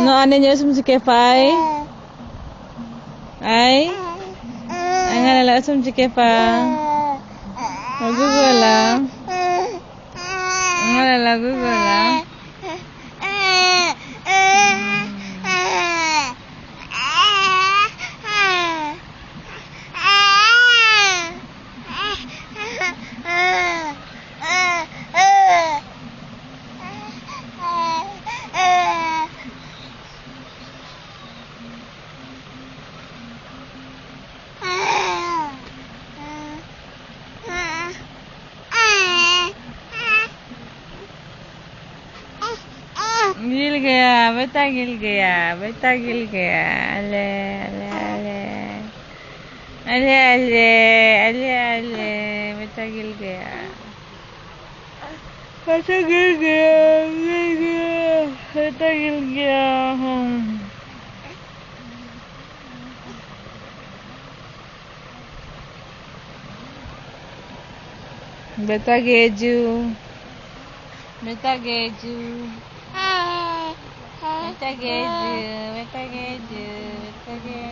No, ano niyo sa kefay? Ay? Ang alala sa kefa? Magugula? Ang alala gugula? Gill गया बेटा, गिल गया बेटा, गिल गया। अले अले अले अले अले अले अले बेटा गिल गया, बेटा गिल गया, गिल गया, बेटा गिल गया। बेटा गेजू, बेटा गेजू, बेटा गेजू, बेटा गेजू, बेटा गेजू।